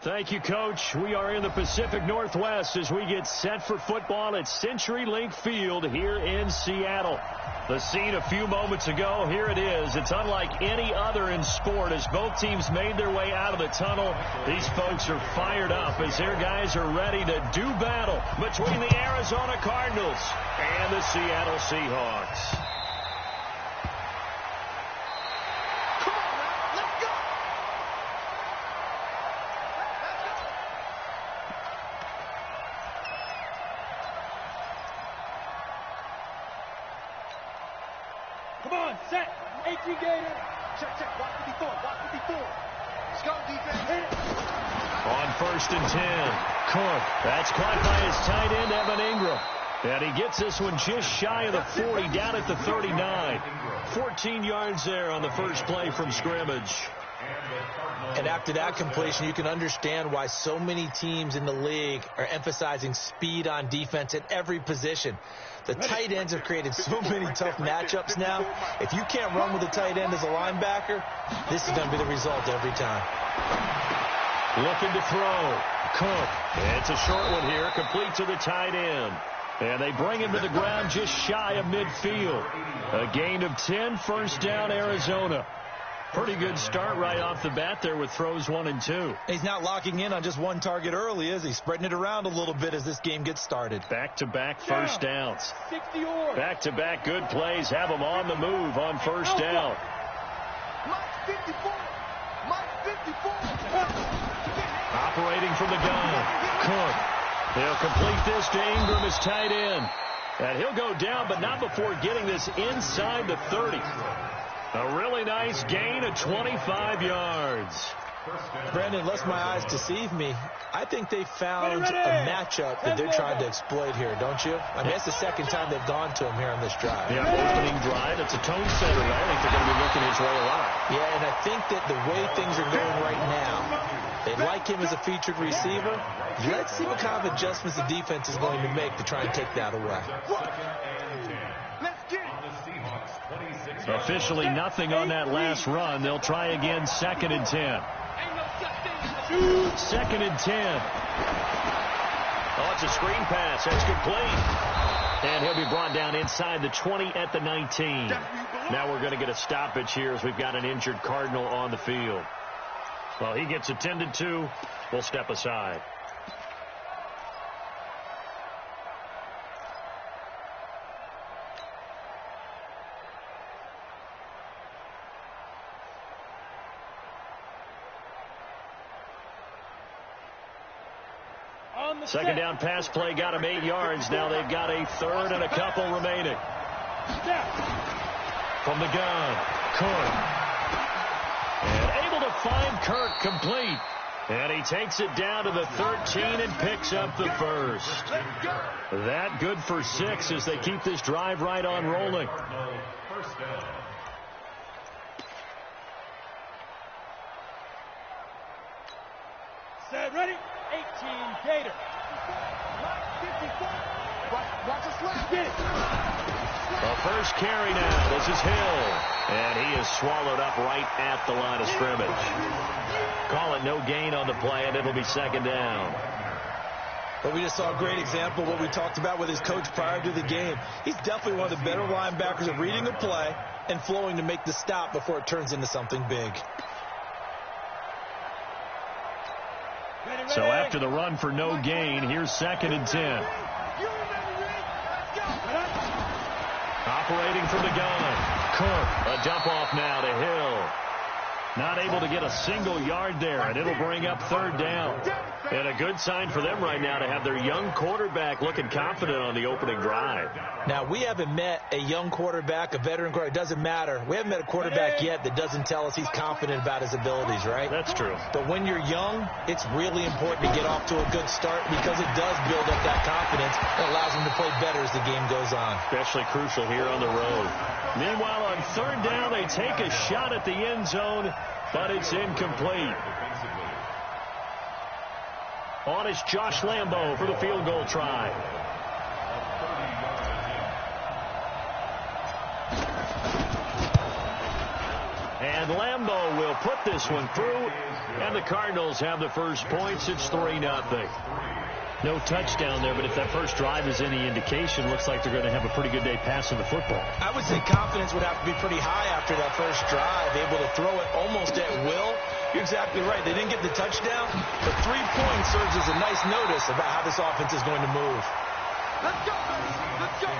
Thank you, Coach. We are in the Pacific Northwest as we get set for football at CenturyLink Field here in Seattle. The scene a few moments ago, here it is. It's unlike any other in sport as both teams made their way out of the tunnel. These folks are fired up as their guys are ready to do battle between the Arizona Cardinals and the Seattle Seahawks. Come on, set. 18 Gator. Check. Watch 54. Watch 54. Let's go, defense. Hit it. On 1st and 10. Cook. That's caught by his tight end, Evan Ingram. And he gets this one just shy of the 40, down at the 39. 14 yards there on the first play from scrimmage. And after that completion, you can understand why so many teams in the league are emphasizing speed on defense at every position. The tight ends have created so many tough matchups now. If you can't run with a tight end as a linebacker, this is going to be the result every time. Looking to throw. Cook. It's a short one here, complete to the tight end. And they bring him to the ground just shy of midfield. A gain of 10, first down, Arizona. Pretty good start right off the bat there with throws 1 and 2. He's not locking in on just one target early, is he? Spreading it around a little bit as this game gets started. Back-to-back first downs. 60 or. Back-to-back good plays have them on the move on first down. Mike 54. Mike 54. Operating from the gun. Cook. He'll complete this to Ingram as tight end. And he'll go down, but not before getting this inside the 30. A really nice gain of 25 yards. Brandon, unless my eyes deceive me, I think they found a matchup that they're trying to exploit here, don't you? I mean, it's the second time they've gone to him here on this drive. Yeah, opening drive. It's a tone setter, right? I think they're going to be looking his way a lot. Yeah, and I think that the way things are going right now, they like him as a featured receiver. Let's see what kind of adjustments the defense is going to make to try and take that away. Officially nothing on that last run. They'll try again, 2nd and 10. 2nd and 10. Oh, it's a screen pass. That's complete. And he'll be brought down inside the 20 at the 19. Now we're going to get a stoppage here as we've got an injured Cardinal on the field. Well, he gets attended to. We'll step aside. Second down pass play got him 8 yards. Now they've got a 3rd and a couple remaining. From the gun, Cook. And able to find Kirk complete. And he takes it down to the 13 and picks up the first. That good for 6 as they keep this drive right on rolling. Set, ready? 18 Gator. Watch us left. Get it. The first carry now. This is Hill. And he is swallowed up right at the line of scrimmage. Call it no gain on the play, and it'll be 2nd down. But we just saw a great example of what we talked about with his coach prior to the game. He's definitely one of the better linebackers at reading a play and flowing to make the stop before it turns into something big. So after the run for no gain, here's 2nd and 10. Operating from the gun. Cook. A dump off now to Hill. Not able to get a single yard there, and it'll bring up 3rd down. And a good sign for them right now to have their young quarterback looking confident on the opening drive. Now, we haven't met a young quarterback, a veteran quarterback. It doesn't matter. We haven't met a quarterback yet that doesn't tell us he's confident about his abilities, right? That's true. But when you're young, it's really important to get off to a good start because it does build up that confidence that allows him to play better as the game goes on. Especially crucial here on the road. Meanwhile, on 3rd down, they take a shot at the end zone, but it's incomplete. On is Josh Lambo for the field goal try. And Lambo will put this one through, And the Cardinals have the first points. It's 3-0. No touchdown there, but if that first drive is any indication, looks like they're going to have a pretty good day passing the football. I would say confidence would have to be pretty high after that first drive, able to throw it almost at will. You're exactly right. They didn't get the touchdown, but 3 points serves as a nice notice about how this offense is going to move. Let's go, baby. Let's go.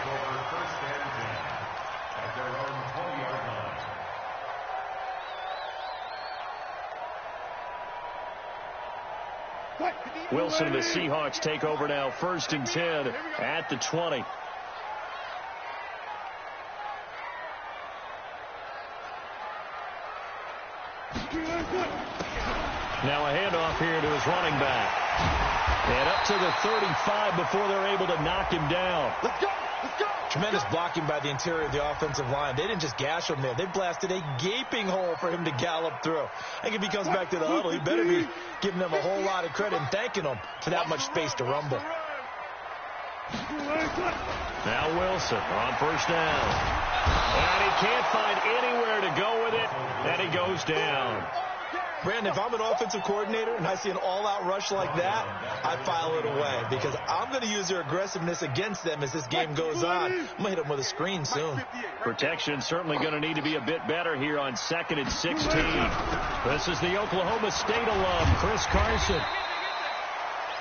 Wilson and the Seahawks take over now. 1st and 10 at the 20. Now a handoff here to his running back. And up to the 35 before they're able to knock him down. Let's go. Let's go. Tremendous blocking by the interior of the offensive line. They didn't just gash him there. They blasted a gaping hole for him to gallop through. I think if he comes back to the huddle, he better be giving them a whole lot of credit and thanking them for that much space to rumble. Now Wilson on 1st down. And he can't find anywhere to go with it. And he goes down. Brandon, if I'm an offensive coordinator and I see an all-out rush like that, I file it away because I'm going to use their aggressiveness against them as this game goes on. I'm going to hit them with a screen soon. Protection certainly going to need to be a bit better here on 2nd and 16. This is the Oklahoma State alum, Chris Carson.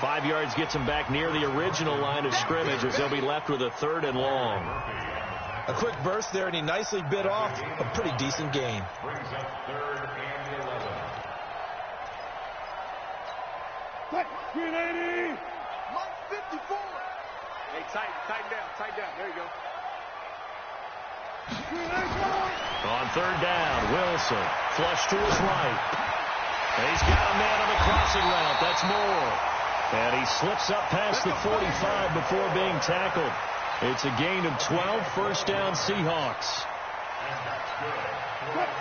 5 yards gets him back near the original line of scrimmage as they'll be left with a 3rd and long. A quick burst there, and he nicely bit off a pretty decent gain. Mike 54. Hey, tighten down. There you go. On 3rd down, Wilson flush to his right. He's got a man on the crossing route. That's Moore. And he slips up past the 45 before being tackled. It's a gain of 12, 1st down Seahawks.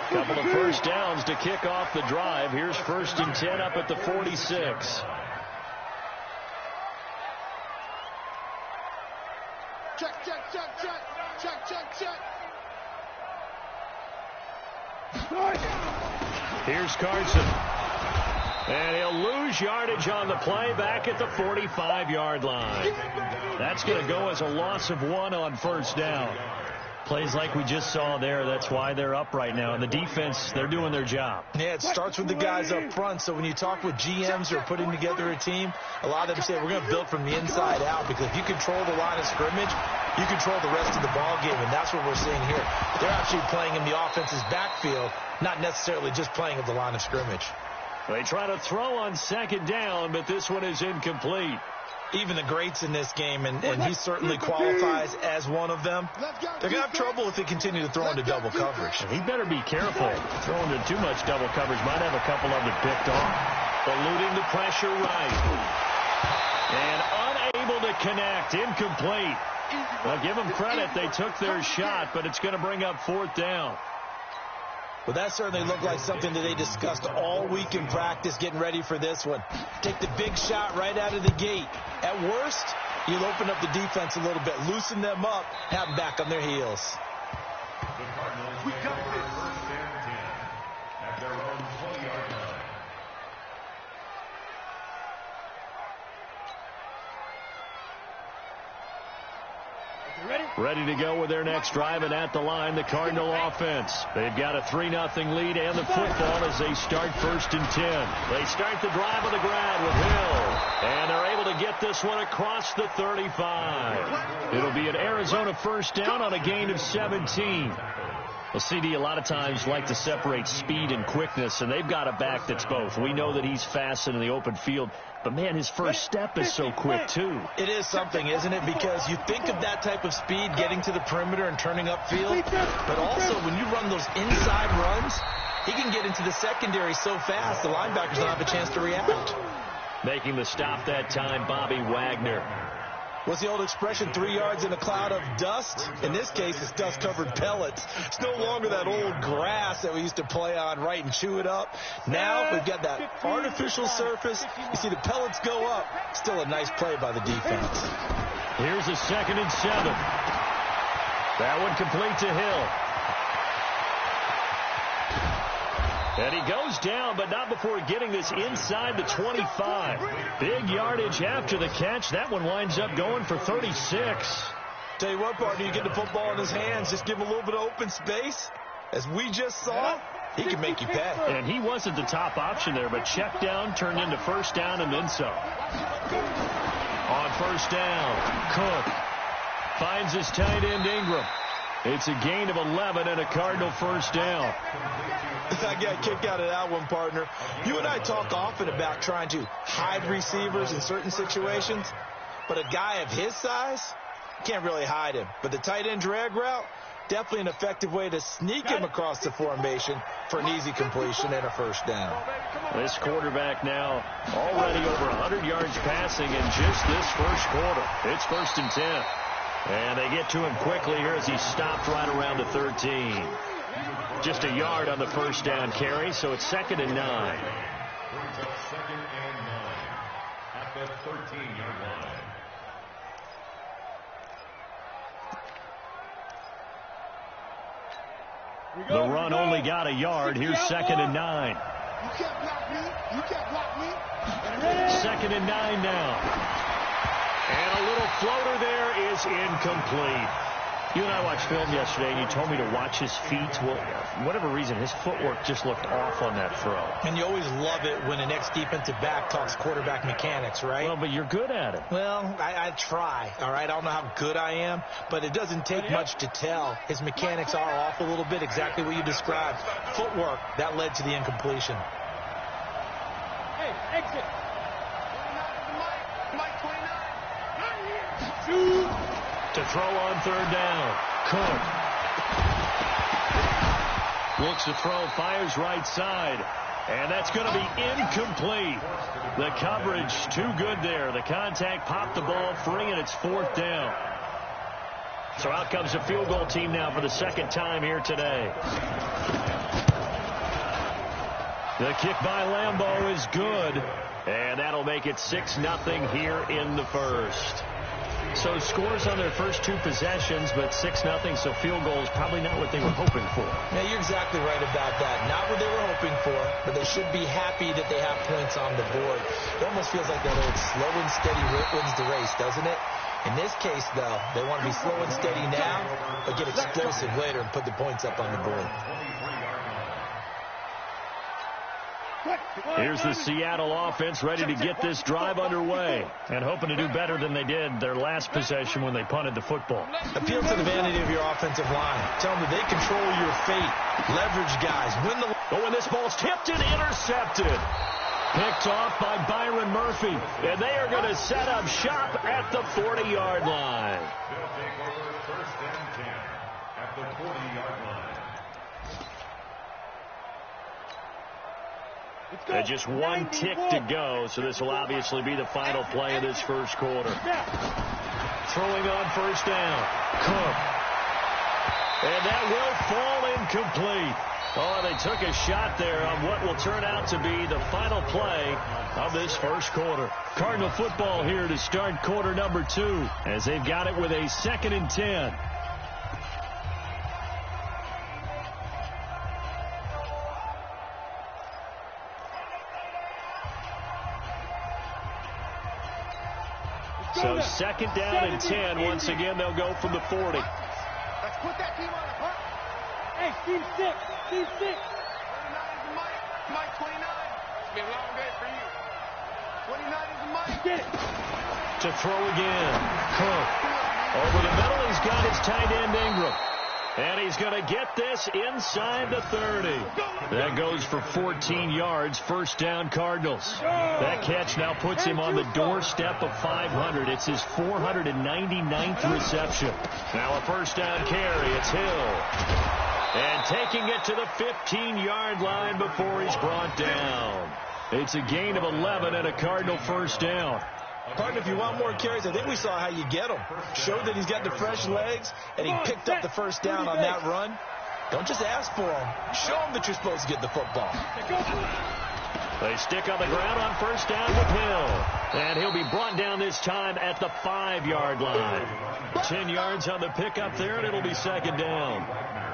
Couple of 1st downs to kick off the drive. Here's 1st and 10 up at the 46. Check. Here's Carson. And he'll lose yardage on the play back at the 45-yard line. That's going to go as a loss of 1 on 1st down. Plays like we just saw there. That's why they're up right now. And the defense, they're doing their job. Yeah, it starts with the guys up front. So when you talk with GMs who are putting together a team, a lot of them say we're going to build from the inside out because if you control the line of scrimmage, you control the rest of the ball game, and that's what we're seeing here. They're actually playing in the offense's backfield, not necessarily just playing at the line of scrimmage. They try to throw on 2nd down, but this one is incomplete. Even the greats in this game, and he certainly qualifies as one of them, they're going to have trouble if they continue to throw into double coverage. He better be careful. Throwing into too much double coverage might have a couple of them picked off. Eluding the pressure right. And unable to connect. Incomplete. Well, give them credit. They took their shot, but it's going to bring up 4th down. Well, that certainly looked like something that they discussed all week in practice getting ready for this one. Take the big shot right out of the gate. At worst, you'll open up the defense a little bit, loosen them up, have them back on their heels. We got this. At their own 20-yard line. Ready to go with their next drive, and at the line, the Cardinal offense. They've got a 3-0 lead and the football as they start 1st and 10. They start the drive on the ground with Hill, and they're able to get this one across the 35. It'll be an Arizona 1st down on a gain of 17. Well, CD a lot of times like to separate speed and quickness, and they've got a back that's both. We know that he's fast in the open field, but, man, his first step is so quick, too. It is something, isn't it? Because you think of that type of speed getting to the perimeter and turning upfield, but also when you run those inside runs, he can get into the secondary so fast the linebackers don't have a chance to react. Making the stop that time, Bobby Wagner. What's the old expression, 3 yards in a cloud of dust? In this case, it's dust-covered pellets. It's no longer that old grass that we used to play on, right, and chew it up. Now we've got that artificial surface. You see the pellets go up. Still a nice play by the defense. Here's a 2nd and 7. That one complete to Hill. And he goes down, but not before getting this inside the 25. Big yardage after the catch. That one winds up going for 36. Tell you what, partner, you get the football in his hands, just give him a little bit of open space. As we just saw, he can make you pay. And he wasn't the top option there, but check down turned into first down and then some. On first down, Cook finds his tight end Ingram. It's a gain of 11 and a Cardinal first down. I got a kick out of that one, partner. You and I talk often about trying to hide receivers in certain situations, but a guy of his size can't really hide him. But the tight end drag route, definitely an effective way to sneak him across the formation for an easy completion and a first down. This quarterback now already over 100 yards passing in just this first quarter. It's 1st and 10. And they get to him quickly here as he stopped right around the 13. Just a yard on the first down carry, so it's 2nd and 9. Brings up 2nd and 9 at the 13-yard line. The run only got a yard. Here's 2nd and 9. You can't block me. You can't block me. 2nd and 9 now. And a little floater there is incomplete. You and I watched film yesterday, and you told me to watch his feet. Well, for whatever reason, his footwork just looked off on that throw. And you always love it when an ex-defensive back talks quarterback mechanics, right? Well, but you're good at it. Well, I try, all right? I don't know how good I am, but it doesn't take much to tell. His mechanics are off a little bit, exactly what you described. Footwork, that led to the incompletion. Hey, exit. Mike 29. To throw on 3rd down. Cook. Looks to throw, fires right side. And that's going to be incomplete. The coverage too good there. The contact popped the ball free, and it's 4th down. So out comes the field goal team now for the 2nd time here today. The kick by Lambeau is good. And that'll make it 6-0 here in the first. So scores on their first 2 possessions, but 6-0, so field goal is probably not what they were hoping for. Yeah, you're exactly right about that. Not what they were hoping for, but they should be happy that they have points on the board. It almost feels like that old slow and steady wins the race, doesn't it? In this case, though, they want to be slow and steady now, but get explosive later and put the points up on the board. Here's the Seattle offense ready to get this drive underway and hoping to do better than they did their last possession when they punted the football. Appeal to the vanity of your offensive line. Tell them that they control your fate. Leverage guys. Win the... Oh, and this ball's tipped and intercepted. Picked off by Byron Murphy. And they are going to set up shop at the 40-yard line. They'll take over 1st and 10 at the 40-yard line. And just 1 tick to go, so this will obviously be the final play of this first quarter. Throwing on 1st down. Cook. And that will fall incomplete. Oh, they took a shot there on what will turn out to be the final play of this first quarter. Cardinal football here to start quarter number 2 as they've got it with a 2nd and 10. So 2nd down and 10. Once again, they'll go from the 40. Let's put that team on the hunt. Hey, Steve 6. Steve 6. 29 is the Mike. Mike 29. It's been a long day for you. 29 is the Mike. Get it. To throw again. Cook. Over the middle, he's got his tight end Ingram. And he's going to get this inside the 30. That goes for 14 yards. 1st down, Cardinals. That catch now puts him on the doorstep of 500. It's his 499th reception. Now a 1st down carry. It's Hill. And taking it to the 15-yard line before he's brought down. It's a gain of 11 and a Cardinal 1st down. Partner, if you want more carries, I think we saw how you get them. Showed that he's got the fresh legs, and he picked up the 1st down on that run. Don't just ask for them. Show them that you're supposed to get the football. They stick on the ground on 1st down with Hill. And he'll be brought down this time at the 5-yard line. 10 yards on the pickup there, and it'll be 2nd down.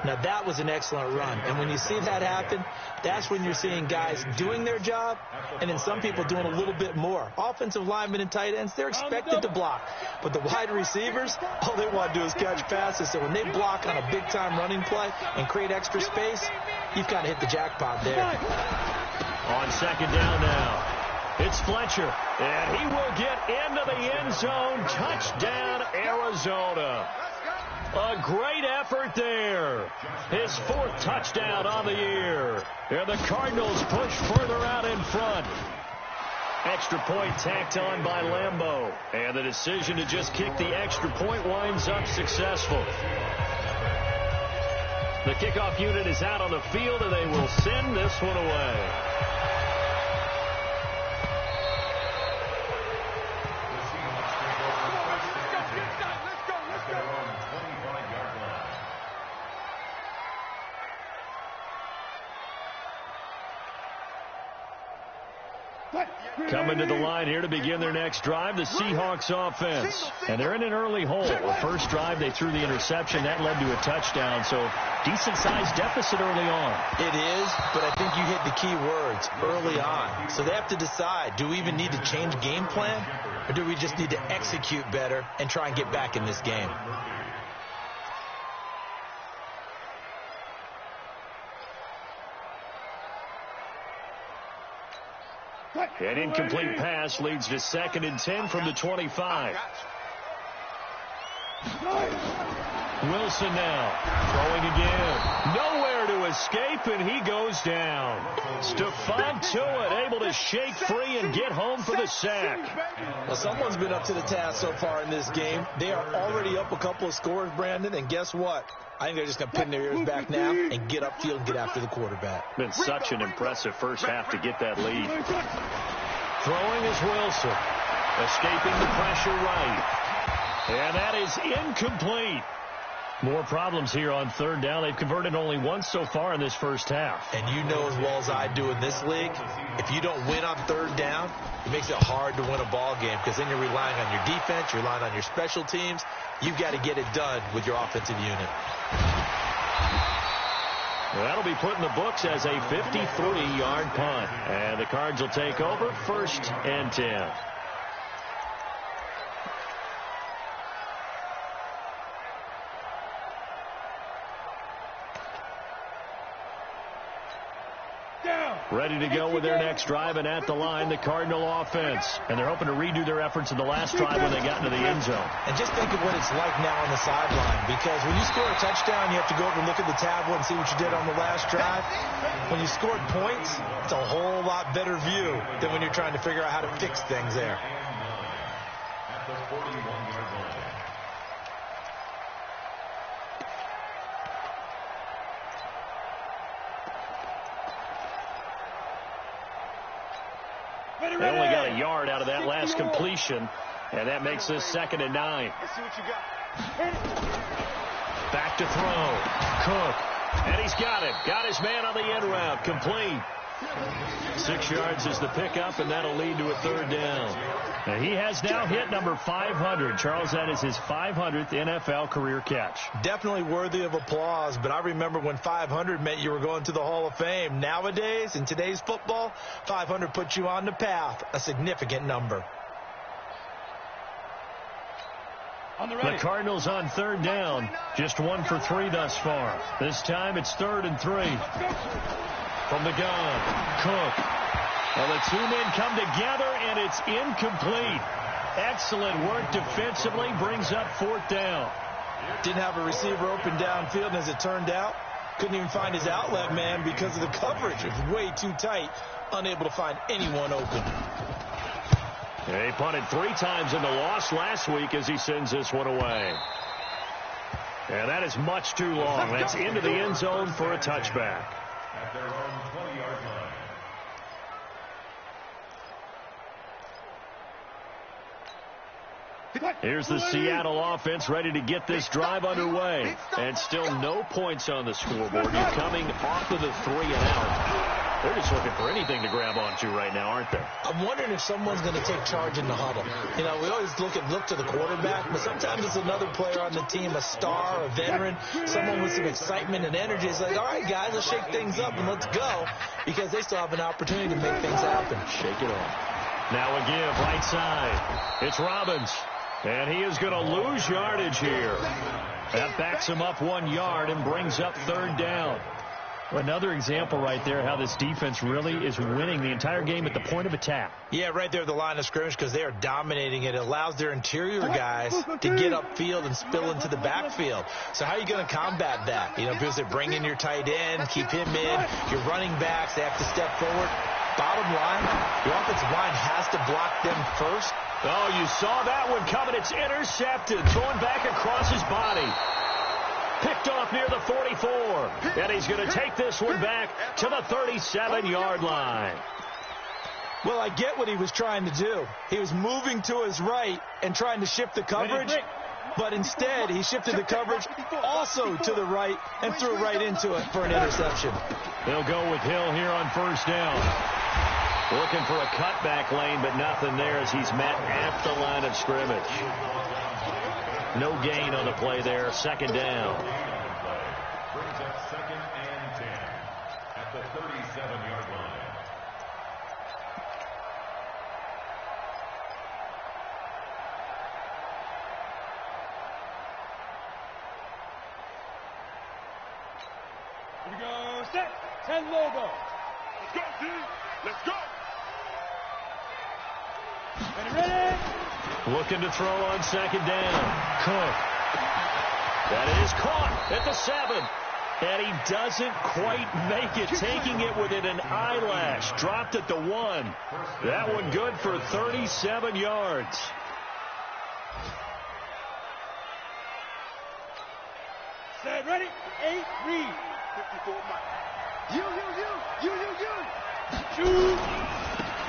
Now, that was an excellent run. And when you see that happen, that's when you're seeing guys doing their job and then some people doing a little bit more. Offensive linemen and tight ends, they're expected to block. But the wide receivers, all they want to do is catch passes. So when they block on a big-time running play and create extra space, you've got to hit the jackpot there. On second down now. It's Fletcher, and he will get into the end zone. Touchdown, Arizona. A great effort there. His 4th touchdown on the year. And the Cardinals push further out in front. Extra point tacked on by Lambeau. And the decision to just kick the extra point winds up successful. The kickoff unit is out on the field, and they will send this one away. Coming to the line here to begin their next drive, the Seahawks offense. And they're in an early hole. The first drive, they threw the interception. That led to a touchdown, so decent-sized deficit early on. It is, but I think you hit the key words, early on. So they have to decide, do we even need to change game plan, or do we just need to execute better and try and get back in this game? An incomplete pass leads to 2nd and 10 from the 25. Wilson now throwing again. Nowhere to escape, and he goes down. Stephon Tuitt able to shake free and get home for the sack. Well, someone's been up to the task so far in this game. They are already up a couple of scores, Brandon, and guess what? I think they're just going to pin their ears back now and get upfield and get after the quarterback. Been such an impressive first half to get that lead. Throwing is Wilson. Escaping the pressure right. And that is incomplete. More problems here on 3rd down. They've converted only once so far in this first half. And you know as well as I do in this league, if you don't win on 3rd down, it makes it hard to win a ball game because then you're relying on your defense, you're relying on your special teams. You've got to get it done with your offensive unit. That'll be put in the books as a 53-yard punt. And the Cards will take over 1st and 10. Ready to go with their next drive, and at the line, the Cardinal offense. And they're hoping to redo their efforts in the last drive when they got into the end zone. And just think of what it's like now on the sideline, because when you score a touchdown, you have to go over and look at the tablet and see what you did on the last drive. When you scored points, it's a whole lot better view than when you're trying to figure out how to fix things there. At the 41-yard line. They only got a yard out of that last completion, and that makes this 2nd and 9. Let's see what you got. Back to throw. Cook. And he's got him. Got his man on the end route. Complete. 6 yards is the pickup, and that'll lead to a 3rd down. And he has now hit number 500. Charles, that is his 500th NFL career catch. Definitely worthy of applause, but I remember when 500 meant you were going to the Hall of Fame. Nowadays, in today's football, 500 puts you on the path, a significant number. The Cardinals on 3rd down, just 1 for 3 thus far. This time it's 3rd and 3. From the gun, Cook. Well, the 2 men come together, and it's incomplete. Excellent work defensively, brings up 4th down. Didn't have a receiver open downfield, and as it turned out, couldn't even find his outlet man because of the coverage. It was way too tight, unable to find anyone open. He punted 3 times in the loss last week as he sends this one away. And that is much too long. That's into the end zone for a touchback. At their own 20-yard line. Here's the Seattle offense ready to get this drive underway. And still no points on the scoreboard. You're coming off of the 3 and out. They're just looking for anything to grab onto right now, aren't they? I'm wondering if someone's going to take charge in the huddle. You know, we always look to the quarterback, but sometimes it's another player on the team, a star, a veteran, someone with some excitement and energy. It's like, all right, guys, let's shake things up and let's go, because they still have an opportunity to make things happen. Shake it off. Now a give, right side. It's Robbins, and he is going to lose yardage here. That backs him up 1 yard and brings up third down. Another example right there how this defense really is winning the entire game at the point of attack. Yeah, right there at the line of scrimmage, because they are dominating it. It allows their interior guys to get upfield and spill into the backfield. So how are you going to combat that? You know, because they're bringing your tight end, keep him in. Your running backs, they have to step forward. Bottom line, the offensive line has to block them first. Oh, you saw that one coming. It's intercepted. Going back across his body. Picked off near the 44. And he's going to take this one back to the 37-yard line. Well, I get what he was trying to do. He was moving to his right and trying to shift the coverage. But instead, he shifted the coverage also to the right and threw right into it for an interception. They'll go with Hill here on first down. Looking for a cutback lane, but nothing there as he's met at the line of scrimmage. No gain on the play there. Second down. Brings up 2nd and 10 at the 37-yard line. Here we go. Set. 10 logo. Let's go, D. Let's go. Ready. Looking to throw on second down. Cook. That is caught at the 7. And he doesn't quite make it, taking it within an eyelash. Dropped at the 1. That one good for 37 yards. Set. Ready. 8. Read. 54 Mike. You. Shoot.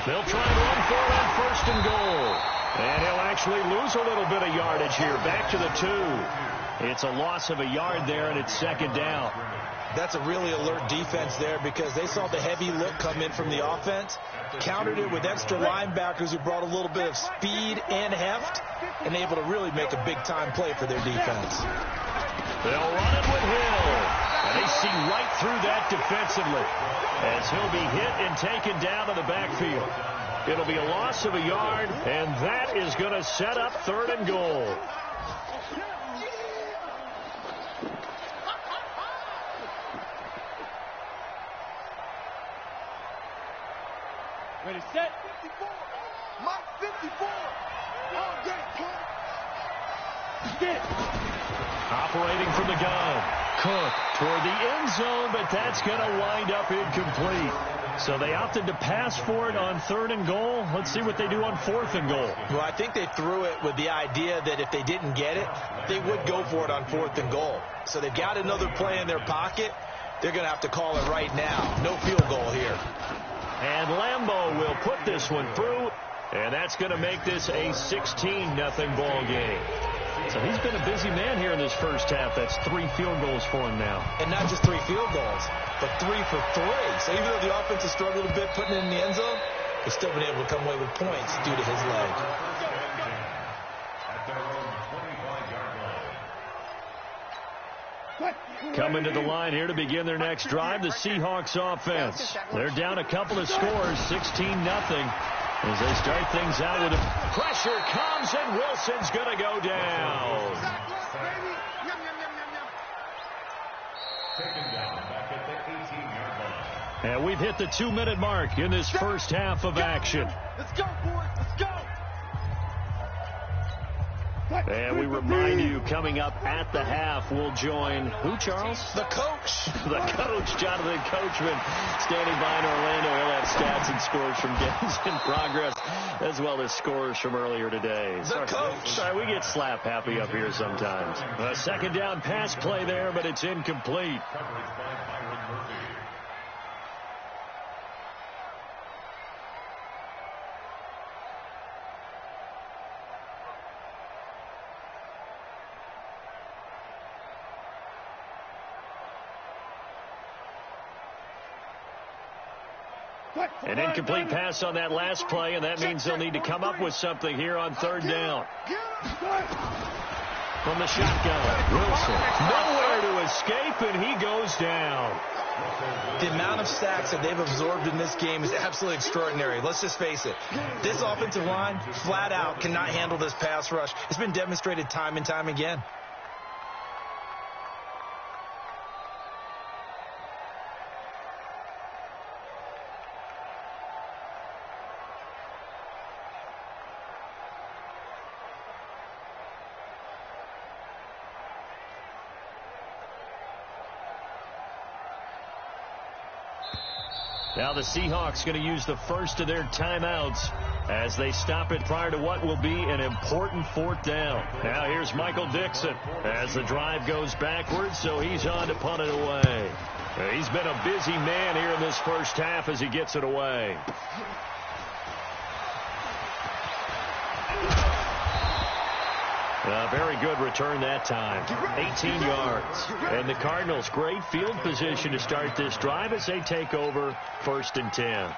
They'll try and run for it on first and goal. And he'll actually lose a little bit of yardage here. Back to the 2. It's a loss of a yard there, and it's second down. That's a really alert defense there, because they saw the heavy look come in from the offense, countered it with extra linebackers who brought a little bit of speed and heft, and able to really make a big-time play for their defense. They'll run it with Hill. And they see right through that defensively as he'll be hit and taken down to the backfield. It'll be a loss of a yard, and that is going to set up third and goal. Ready, set. 54. Mike 54. All day, Get. Operating from the gun. Cook toward the end zone, but that's going to wind up incomplete. So they opted to pass for it on third and goal. Let's see what they do on fourth and goal. Well, I think they threw it with the idea that if they didn't get it, they would go for it on fourth and goal. So they've got another play in their pocket. They're going to have to call it right now. No field goal here. And Lambeau will put this one through, and that's going to make this a 16-0 ball game. So he's been a busy man here in this first half. That's 3 field goals for him now. And not just 3 field goals, but 3 for 3. So even though the offense has struggled a bit putting it in the end zone, they've still been able to come away with points due to his leg. At their own 25-yard line. Coming to the line here to begin their next drive, the Seahawks offense. They're down a couple of scores, 16-0. As they start things out with a pressure comes, and Wilson's going to go down. Taken down back at the 18-yard line. And we've hit the 2-minute mark in this first half of action. Let's go, boys. Let's go. And we remind you, coming up at the half, we'll join who, Charles? The coach. The coach, Jonathan Coachman, standing by in Orlando. He'll have stats and scores from games in progress, as well as scores from earlier today. The coach. Sorry, we get slap happy up here sometimes. A second down pass play there, but it's incomplete. Coverage by Byron Murphy. An incomplete pass on that last play, and that means they'll need to come up with something here on third down. From the shotgun, Wilson, nowhere to escape, and he goes down. The amount of sacks that they've absorbed in this game is absolutely extraordinary. Let's just face it. This offensive line, flat out, cannot handle this pass rush. It's been demonstrated time and time again. Now the Seahawks going to use the first of their timeouts as they stop it prior to what will be an important fourth down. Now here's Michael Dixon as the drive goes backwards, so he's on to punt it away. He's been a busy man here in this first half as he gets it away. A very good return that time. 18 yards. And the Cardinals, great field position to start this drive as they take over 1st and 10.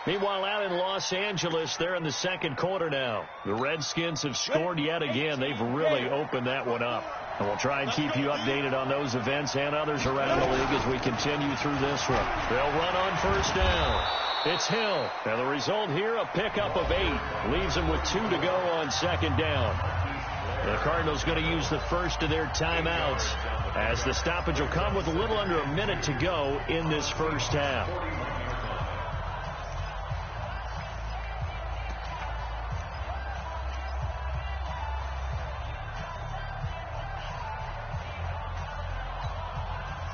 Meanwhile, out in Los Angeles, they're in the second quarter now. The Redskins have scored yet again. They've really opened that one up. And we'll try and keep you updated on those events and others around the league as we continue through this one. They'll run on first down. It's Hill. And the result here, a pickup of 8. Leaves them with 2 to go on second down. The Cardinals going to use the first of their timeouts as the stoppage will come with a little under a minute to go in this first half.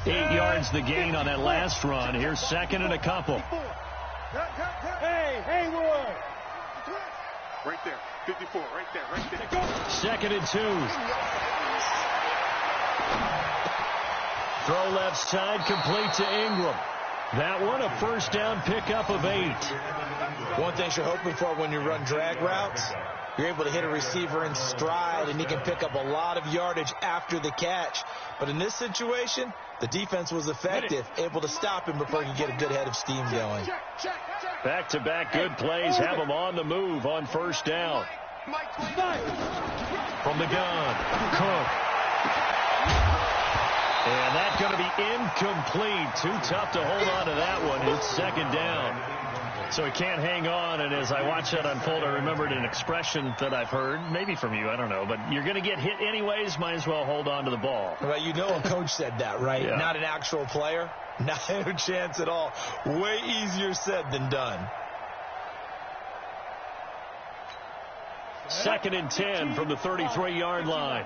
Eight yards the gain on that last run. Here's second and a couple. Hey, Haywood. Right there. 54, right there. 2nd and 2. Throw left side, complete to Ingram. That one, a first down pickup of 8. One thing you're hoping for when you run drag routes, you're able to hit a receiver in stride, and he can pick up a lot of yardage after the catch. But in this situation, the defense was effective, able to stop him before he could get a good head of steam going. Back-to-back good plays have him on the move on first down. From the gun, Cook. And that's going to be incomplete. Too tough to hold on to that one. It's second down. So he can't hang on, and as I watch that unfold, I remembered an expression that I've heard, maybe from you, I don't know, but you're going to get hit anyways, might as well hold on to the ball. Well, you know a coach said that, right? Yeah. Not an actual player. Not a chance at all. Way easier said than done. 2nd and 10 from the 33-yard line.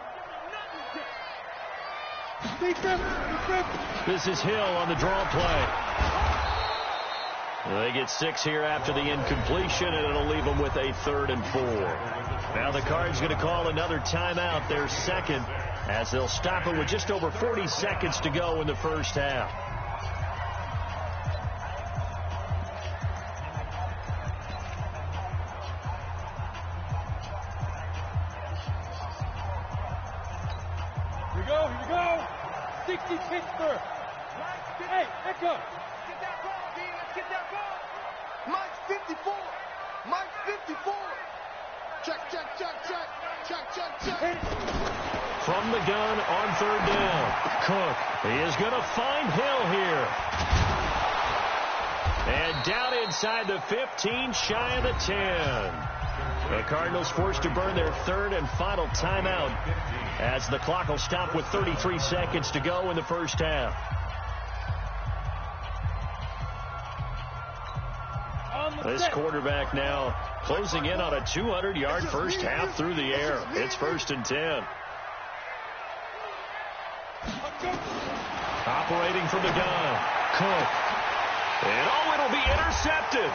This is Hill on the draw play. They get 6 here after the incompletion, and it'll leave them with a 3rd and 4. Now the Cards going to call another timeout, their second, as they'll stop it with just over 40 seconds to go in the first half. Here we go. 60 Pittsburgh. Hey, echo. Get that ball, D. Let's get that ball. Mike 54. Mike 54. Check. From the gun on third down, Cook. He is going to find Hill here. And down inside the 15, shy of the 10. The Cardinals forced to burn their 3rd and final timeout as the clock will stop with 33 seconds to go in the first half. This quarterback now closing in on a 200-yard first half through the air. It's 1st and 10. Operating from the gun, Cook. And it'll be intercepted.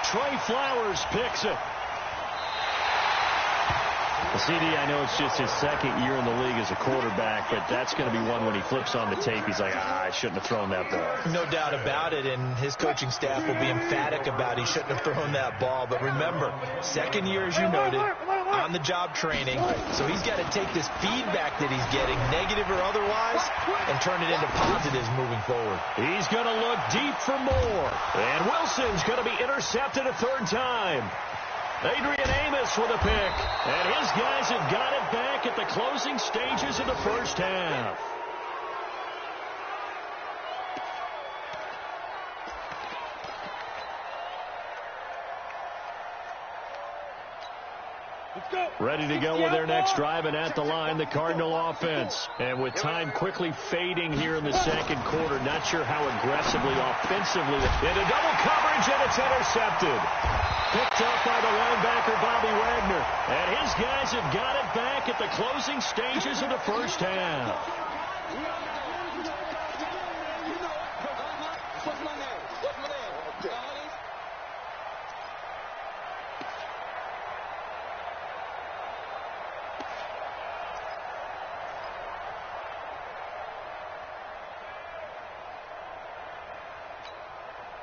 Trey Flowers picks it. Well, CD, I know it's just his 2nd year in the league as a quarterback, but that's going to be one when he flips on the tape. He's like, I shouldn't have thrown that ball. No doubt about it, and his coaching staff will be emphatic about he shouldn't have thrown that ball. But remember, 2nd year, as you noted, on-the-job training. So he's got to take this feedback that he's getting, negative or otherwise, and turn it into positives moving forward. He's going to look deep for more. And Wilson's going to be intercepted a third time. Adrian Amos with a pick. And his guys have got it back at the closing stages of the first half. Ready to go with their next drive, and at the line, the Cardinal offense. And with time quickly fading here in the second quarter, not sure how aggressively, offensively. Into double coverage, and it's intercepted. Picked up by the linebacker, Bobby Wagner. And his guys have got it back at the closing stages of the first half.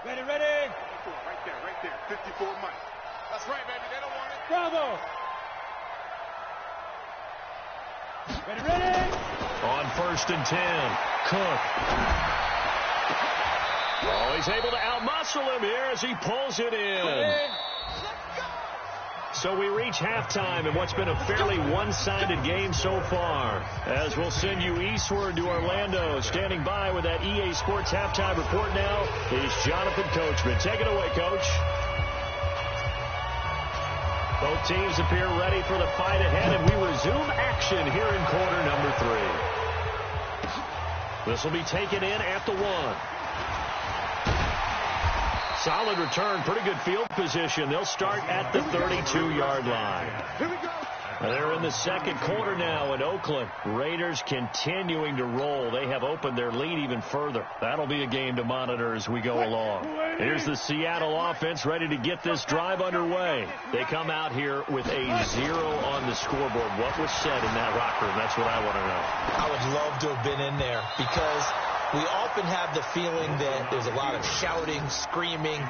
Ready, ready. Right there. 54 Mike. That's right, baby. They don't want it. Bravo. Ready, ready. On 1st and 10, Cook. Oh, he's able to outmuscle him here as he pulls it in. So we reach halftime in what's been a fairly one-sided game so far. As we'll send you eastward to Orlando. Standing by with that EA Sports halftime report now is Jonathan Coachman. Take it away, Coach. Both teams appear ready for the fight ahead, and we resume action here in quarter number 3. This will be taken in at the 1. Solid return, pretty good field position. They'll start at the 32-yard line. Here we go. They're in the second quarter now in Oakland. Raiders continuing to roll. They have opened their lead even further. That'll be a game to monitor as we go along. Here's the Seattle offense ready to get this drive underway. They come out here with a 0 on the scoreboard. What was said in that locker room? That's what I want to know. I would love to have been in there because we often have the feeling that there's a lot of shouting, screaming.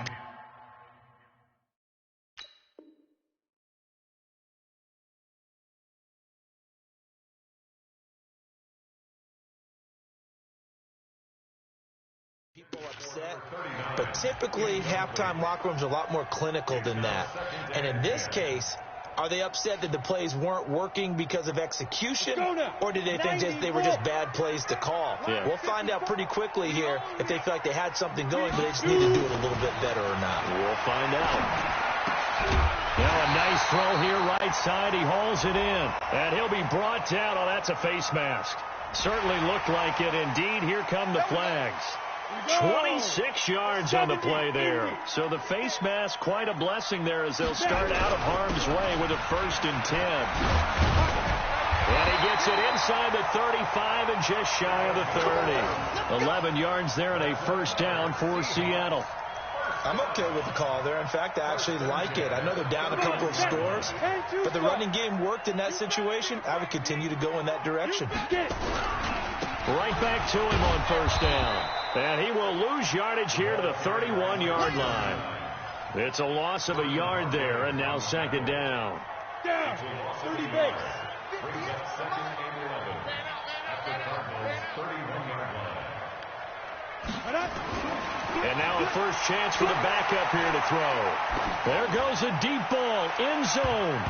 People upset, but typically halftime locker rooms are a lot more clinical than that. And in this case, are they upset that the plays weren't working because of execution, or did they think they were just bad plays to call? Yeah. We'll find out pretty quickly here if they feel like they had something going, but they just need to do it a little bit better or not. We'll find out. Now a nice throw here, right side. He hauls it in, and he'll be brought down. Oh, that's a face mask. Certainly looked like it. Indeed, here come the flags. 26 yards on the play there. So the face mask, quite a blessing there as they'll start out of harm's way with a 1st and 10. And he gets it inside the 35 and just shy of the 30. 11 yards there and a 1st down for Seattle. I'm okay with the call there. In fact, I actually like it. I know they're down a couple of scores, but the running game worked in that situation. I would continue to go in that direction. Right back to him on 1st down. And he will lose yardage here to the 31-yard line. It's a loss of a yard there, and now 2nd down. Down. 30 base. Brings up 2nd and 11 at the Cardinals' 31-yard line. And now a first chance for the backup here to throw. There goes a deep ball, end zone.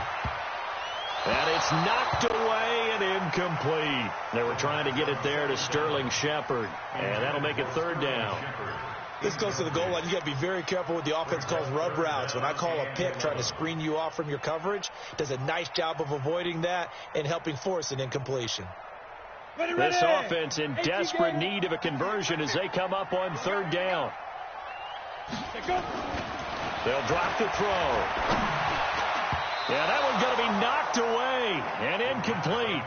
And it's knocked away and incomplete. They were trying to get it there to Sterling Shepard. And that'll make it 3rd down. This goes to the goal line. You got to be very careful with the offense calls rub routes. When I call a pick trying to screen you off from your coverage, does a nice job of avoiding that and helping force an incompletion. This offense in desperate need of a conversion as they come up on 3rd down. They'll drop the throw. Yeah, that one's going to be knocked away and incomplete.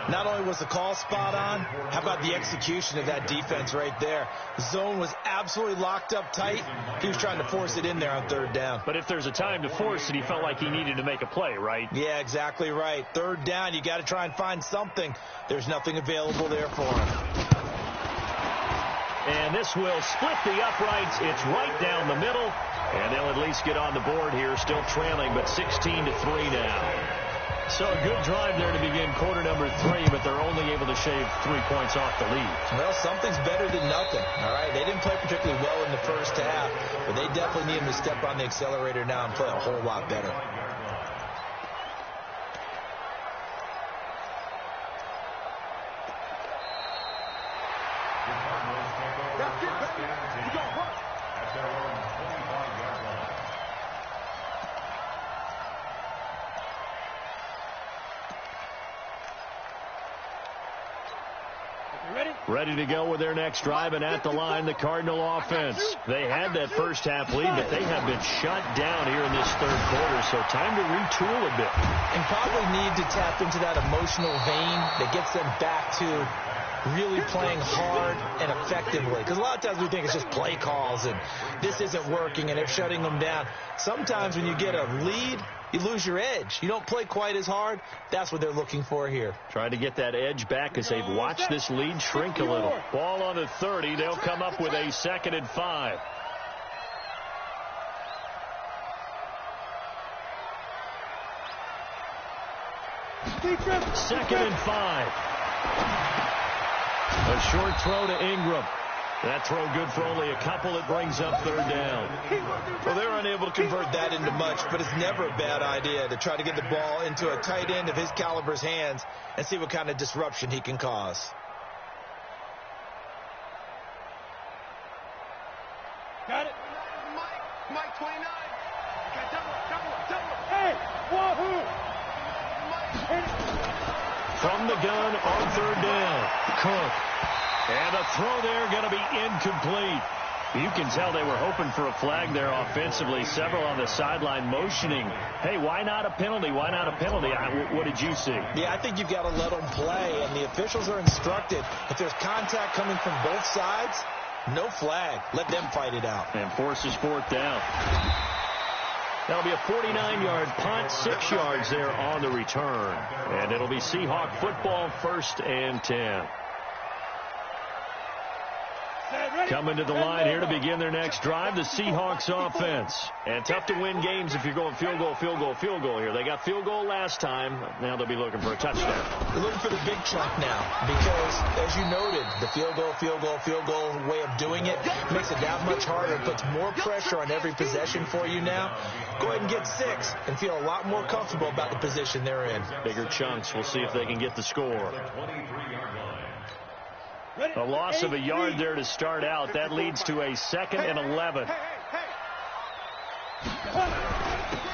Not only was the call spot on, how about the execution of that defense right there? The zone was absolutely locked up tight. He was trying to force it in there on 3rd down. But if there's a time to force it, he felt like he needed to make a play, right? Yeah, exactly right. 3rd down, you got to try and find something. There's nothing available there for him. And this will split the uprights. It's right down the middle. And they'll at least get on the board here, still trailing, but 16-3 now. So a good drive there to begin quarter number 3, but they're only able to shave 3 points off the lead. Well, something's better than nothing, all right? They didn't play particularly well in the first half, but they definitely need them to step on the accelerator now and play a whole lot better. Ready to go with their next drive, and at the line, the Cardinal offense. They had that first half lead, but they have been shut down here in this third quarter, so time to retool a bit. And probably need to tap into that emotional vein that gets them back to really playing hard and effectively. Because a lot of times we think it's just play calls and this isn't working and they're shutting them down. Sometimes when you get a lead, you lose your edge. You don't play quite as hard. That's what they're looking for here. Trying to get that edge back as they've watched this lead shrink a little. Ball on the 30. They'll come up with a 2nd and 5. Second and 5. A short throw to Ingram. That throw good for only a couple. It brings up 3rd down. Well, they're unable to convert that into much, but it's never a bad idea to try to get the ball into a tight end of his caliber's hands and see what kind of disruption he can cause. Got it. Mike 29. Got double. Hey, wahoo. From the gun on 3rd down. Cook. And a throw there going to be incomplete. You can tell they were hoping for a flag there offensively. Several on the sideline motioning, hey, why not a penalty? Why not a penalty? What did you see? Yeah, I think you've got to let them play, and the officials are instructed if there's contact coming from both sides, no flag. Let them fight it out. And forces 4th down. That'll be a 49-yard punt, 6 yards there on the return. And it'll be Seahawk football, 1st and 10. Coming to the line here to begin their next drive, the Seahawks offense. And tough to win games if you're going field goal here. They got field goal last time. Now they'll be looking for a touchdown. They're looking for the big chunk now because, as you noted, the field goal way of doing it makes it that much harder. It puts more pressure on every possession for you now. Go ahead and get 6 and feel a lot more comfortable about the position they're in. Bigger chunks. We'll see if they can get the score. A loss of a yard there to start out. That leads to a 2nd and 11.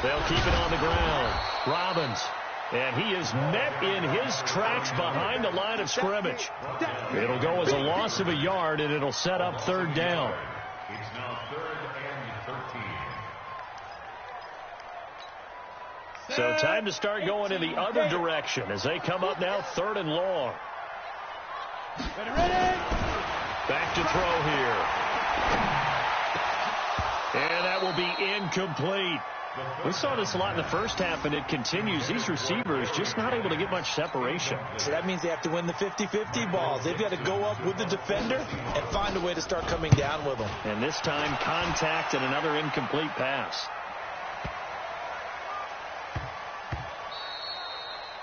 They'll keep it on the ground. Robbins. And he is met in his tracks behind the line of scrimmage. It'll go as a loss of a yard, and it'll set up 3rd down. It's now 3rd and 13. So time to start going in the other direction as they come up now 3rd and long. Back to throw here. And that will be incomplete. We saw this a lot in the first half, and it continues. These receivers just not able to get much separation. So that means they have to win the 50-50 balls. They've got to go up with the defender and find a way to start coming down with them. And this time, contact and another incomplete pass.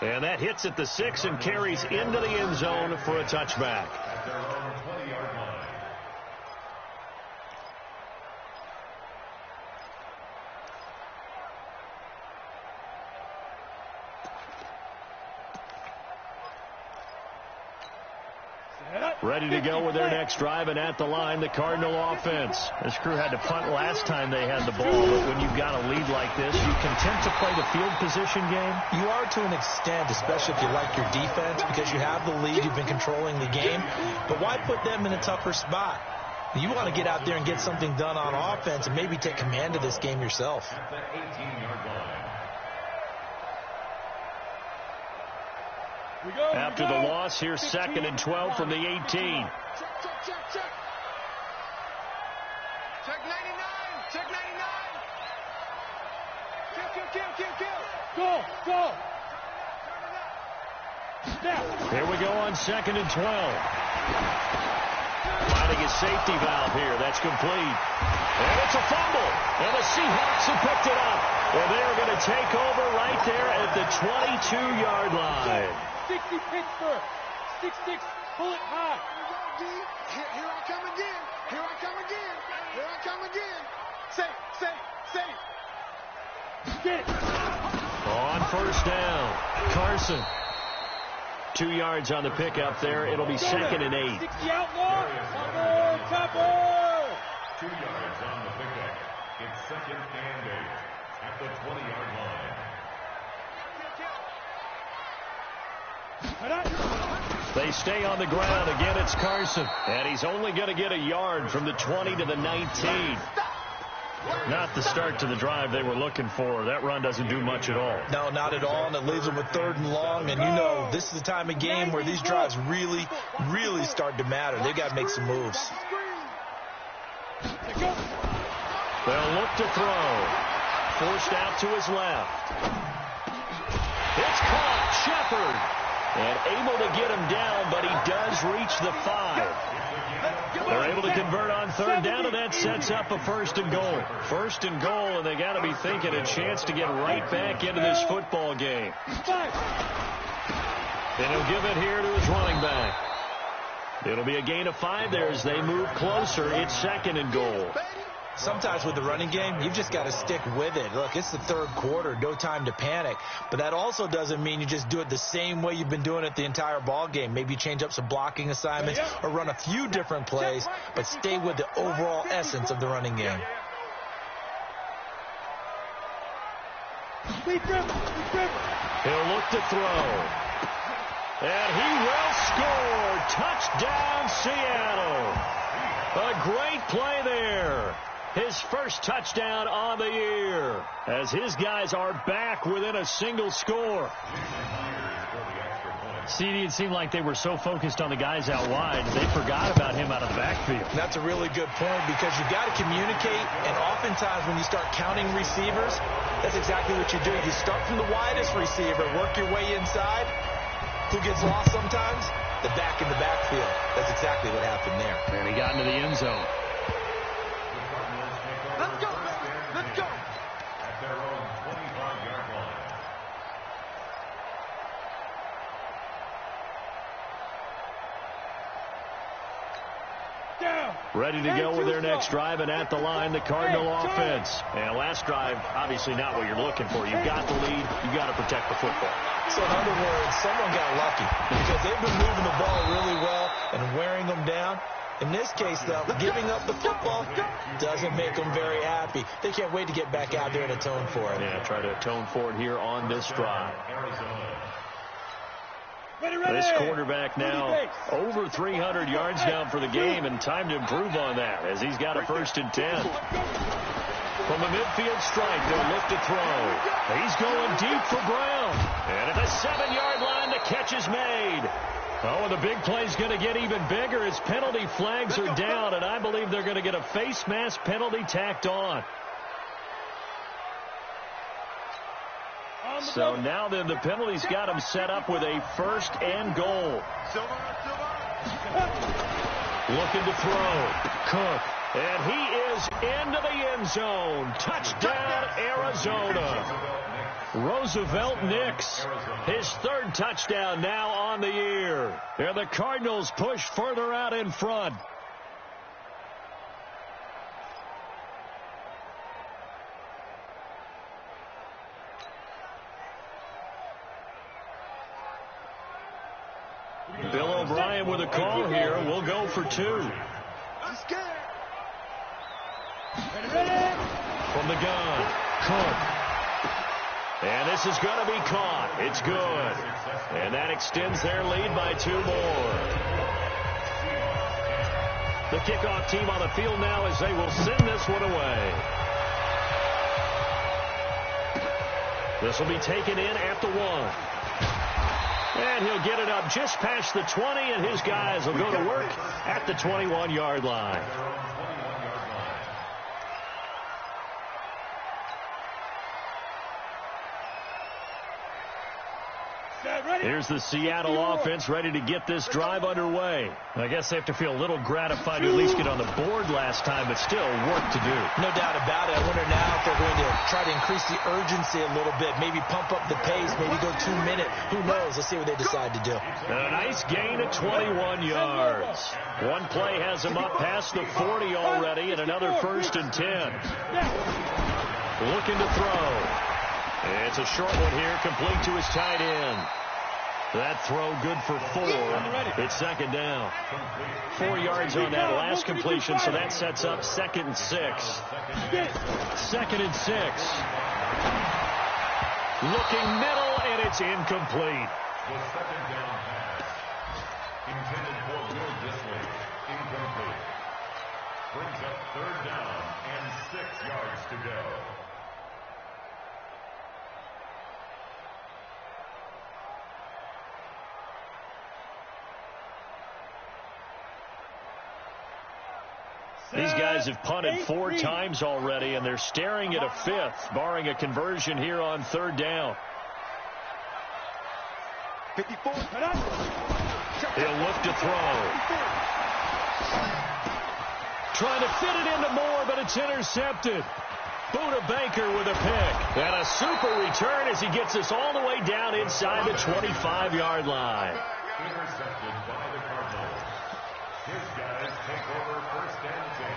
And that hits at the 6 and carries into the end zone for a touchback. At their own 20-yard line. Ready to go with their next drive, and at the line, the Cardinal offense. This crew had to punt last time they had the ball, but when you've got a lead like this, you content to play the field position game? You are to an extent, especially if you like your defense, because you have the lead, you've been controlling the game. But why put them in a tougher spot? You want to get out there and get something done on offense and maybe take command of this game yourself. At the 18-yard line. After the loss, here's 2nd and 12 from the 18. Check 99. Check 99. Kill. Go. Here we go on 2nd and 12. Final finding his safety valve here. That's complete. And it's a fumble. And the Seahawks have picked it up. And they're going to take over right there at the 22-yard line. 60 Pittsburgh. 6-6. Pull it high. Here I come again. Here I come again. Here I come again. Safe. Get it. On first down, Carson. 2 yards on the pickup there. It'll be 2nd and 8. 60 outlaw. Cover. 2 yards on the pickup. It's 2nd and 8 at the 20-yard line. They stay on the ground. Again, it's Carson. And he's only going to get a yard from the 20 to the 19. Not the start to the drive they were looking for. That run doesn't do much at all. No, not at all, and it leaves them with 3rd and long. And you know this is the time of game where these drives really, really start to matter. They've got to make some moves. They'll look to throw. Forced out to his left. It's caught. Shepard. And able to get him down, but he does reach the 5. They're able to convert on 3rd down, and that sets up a 1st and goal. 1st and goal, and they got to be thinking a chance to get right back into this football game. And he'll give it here to his running back. It'll be a gain of 5 there as they move closer. It's 2nd and goal. Sometimes with the running game, you've just got to stick with it. Look, it's the 3rd quarter, no time to panic. But that also doesn't mean you just do it the same way you've been doing it the entire ball game. Maybe change up some blocking assignments or run a few different plays, but stay with the overall essence of the running game. He'll look to throw. And he will score. Touchdown, Seattle. A great play there. His first touchdown on the year as his guys are back within a single score. CD, it seemed like they were so focused on the guys out wide, they forgot about him out of the backfield. That's a really good point because you've got to communicate, and oftentimes when you start counting receivers, that's exactly what you do. You start from the widest receiver, work your way inside. Who gets lost sometimes? The back in the backfield. That's exactly what happened there. And he got into the end zone. Let's go, baby. Let's go. At their own 25-yard line. Ready to go with their next drive, and at the line, the Cardinal offense. And last drive, obviously not what you're looking for. You've got the lead. You've got to protect the football. So in other words, someone got lucky because they've been moving the ball really well and wearing them down. In this case, though, giving up the football doesn't make them very happy. They can't wait to get back out there and atone for it. Yeah, try to atone for it here on this drive. This quarterback now over 300 yards down for the game, and time to improve on that as he's got a 1st and 10. From the midfield stripe, they'll look to throw. He's going deep for Brown. And at the 7-yard line, the catch is made. Oh, and the big play's going to get even bigger as penalty flags are down, and I believe they're going to get a face mask penalty tacked on. So now then the penalty's got him set up with a 1st and goal. Looking to throw. Cook. And he is into the end zone. Touchdown, Arizona. Roosevelt Nix. His 3rd touchdown now on the year. And the Cardinals push further out in front. Bill O'Brien with a call here. We'll go for 2. I'm scared. From the gun, Cook. And this is going to be caught. It's good. And that extends their lead by 2 more. The kickoff team on the field now as they will send this one away. This will be taken in at the 1. And he'll get it up just past the 20, and his guys will go to work at the 21-yard line. Here's the Seattle offense ready to get this drive underway. I guess they have to feel a little gratified to at least get on the board last time, but still work to do. No doubt about it. I wonder now if they're going to try to increase the urgency a little bit, maybe pump up the pace, maybe go 2 minute. Who knows? Let's see what they decide to do. A nice gain of 21 yards. One play has him up past the 40 already, and another 1st and 10. Looking to throw. It's a short one here, complete to his tight end. That throw good for 4. It's 2nd down. 4 yards on that last completion, so that sets up 2nd and 6. 2nd and 6. Looking middle, and it's incomplete. The 2nd down pass. Intended for Will Disley. Incomplete. Brings up 3rd down and 6 yards to go. These guys have punted 4 times already, and they're staring at a 5th, barring a conversion here on 3rd down. 54. He'll look to throw. Trying to fit it into Moore, but it's intercepted. Buda Baker with a pick. And a super return as he gets us all the way down inside the 25-yard line. Intercepted by the Cardinals. His guys take over 1st and 10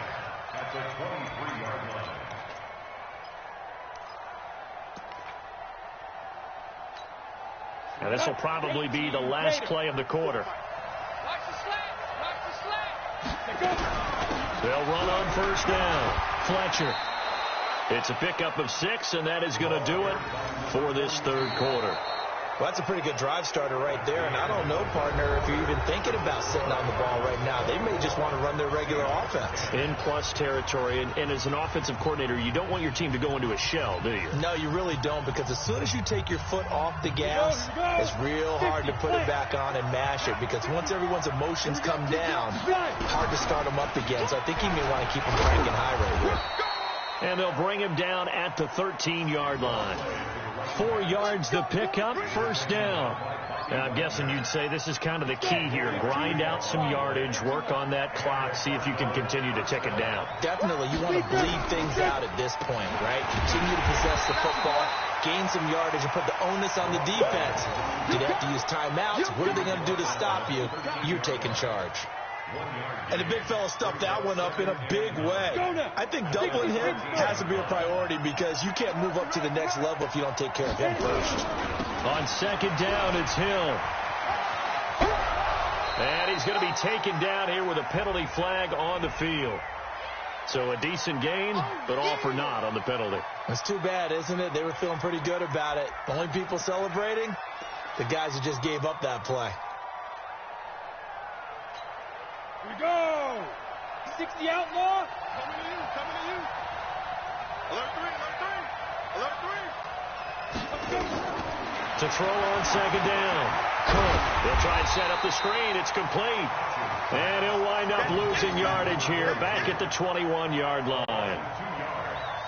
at the 23-yard line. And this will probably be the last play of the quarter. They'll run on 1st down. Fletcher. It's a pickup of 6, and that is going to do it for this 3rd quarter. Well, that's a pretty good drive starter right there, and I don't know, partner, if you're even thinking about sitting on the ball right now. They may just want to run their regular offense. In plus territory, and as an offensive coordinator, you don't want your team to go into a shell, do you? No, you really don't, because as soon as you take your foot off the gas, it's real hard to put it back on and mash it, because once everyone's emotions come down, hard to start them up again. So I think you may want to keep them cranking high right here. And they'll bring him down at the 13-yard line. 4 yards the pickup, 1st down. And I'm guessing you'd say this is kind of the key here. Grind out some yardage, work on that clock, see if you can continue to tick it down. Definitely. You want to bleed things out at this point, right? Continue to possess the football, gain some yardage, and put the onus on the defense. Do they have to use timeouts? What are they going to do to stop you? You're taking charge. And the big fella stuffed that one up in a big way. I think doubling him has to be a priority because you can't move up to the next level if you don't take care of him first. On 2nd down, it's Hill. And he's going to be taken down here with a penalty flag on the field. So a decent gain, but all for naught on the penalty. That's too bad, isn't it? They were feeling pretty good about it. The only people celebrating, the guys who just gave up that play. Here we go. 60 outlaw. Coming to you, coming to you. Alert 3, alert 3, alert 3. To throw on 2nd down. Cook. They'll try and set up the screen. It's complete. And he'll wind up losing yardage here back at the 21-yard line.